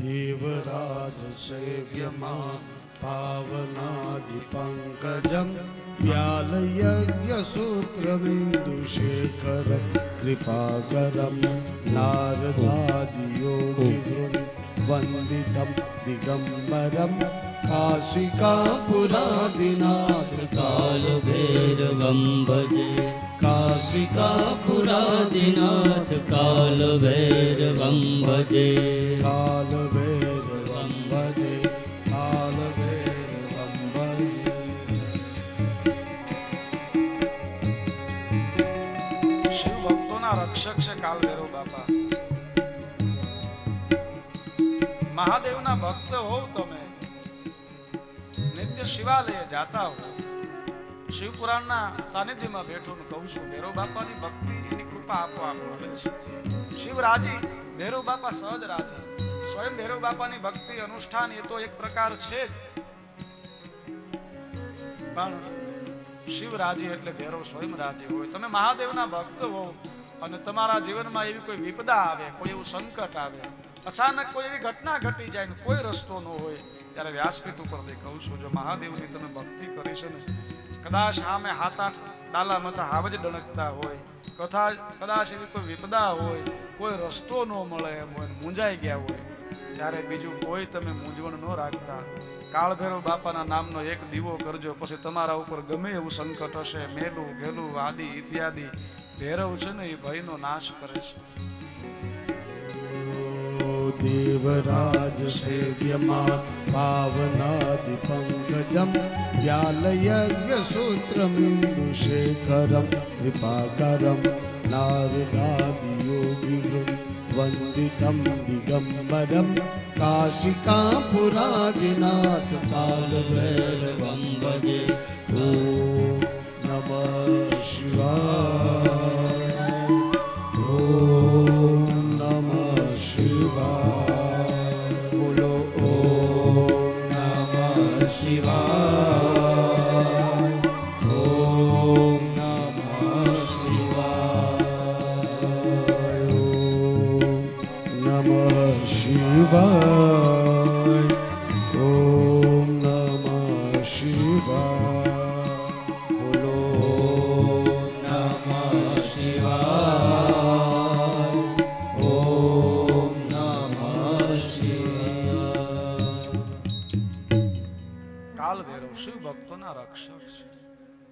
देवराज सेव्यमां पावनादिपङ्कजं व्यालयज्ञसूत्रमिन्दुशेखरं कृपाकरं नारदादियोगिवृन्दवन्दितं दिगम्बरं काशिकापुरादिनाथ कालभैरवं भजे काशिकापुरादिनाथ कालभैरवं भजे कालभैरवं भजे कालभैरवं भजे। શિવ ભક્તોના રક્ષક છે કાલભૈરવ બાપા. મહાદેવના ભક્ત હોવ તમે, નિત્ય શિવાલય જાતા હો, શિવ પુરાણના સાનિધ્યમાં બેઠો ને કહું છું ભૈરવ બાપાની ભક્તિ એની કૃપા આપોઆપ મળે છે. શિવ રાજી, ભૈરવ બાપા સહજ રાજી. સ્વયં ભૈરવ બાપાની ભક્તિ અનુષ્ઠાન એ તો એક પ્રકાર છે જ, પણ શિવ રાજી એટલે ભૈરવ સ્વયં રાજી હોય. તમે મહાદેવના ભક્ત હો અને તમારા જીવનમાં એવી કોઈ વિપદા આવે, કોઈ એવું સંકટ આવે, અચાનક કોઈ એવી ઘટના ઘટી જાય ને કોઈ રસ્તો ન હોય, ત્યારે વ્યાસપીઠ ઉપરથી કહું છું જો મહાદેવની તમે ભક્તિ કરી છે ને, કદાચ સામે 7-8 ડાલા મથા હાવ જ ડણકતા હોય, કદાચ એવી કોઈ વિપદા હોય, કોઈ રસ્તો ન મળે એમ હોય, મૂંઝાઈ ગયા હોય, ત્યારે બીજું કોઈ તમે મૂંઝવણ ન રાખતા કાળભૈરવ બાપાના નામનો એક દીવો કરજો. પછી તમારા ઉપર ગમે એવું સંકટ હશે, મેલું ઘેલું આદિ ઇત્યાદિ, ભૈરવ છે ને એ ભયનો નાશ કરે છે. देवराज सेव्यमां पावनादिपङ्कजं व्यालयज्ञसूत्रमिन्दुशेखरं कृपाकरं नारदादियोगिवृन्दवन्दितं दिगम्बरं काशिकापुरादिनाथ कालभैरवं भजे। ॐ नमः शिवाय। બોલો ઓમ નમઃ શિવાય, ઓમ નમઃ શિવાય, નમઃ શિવાય.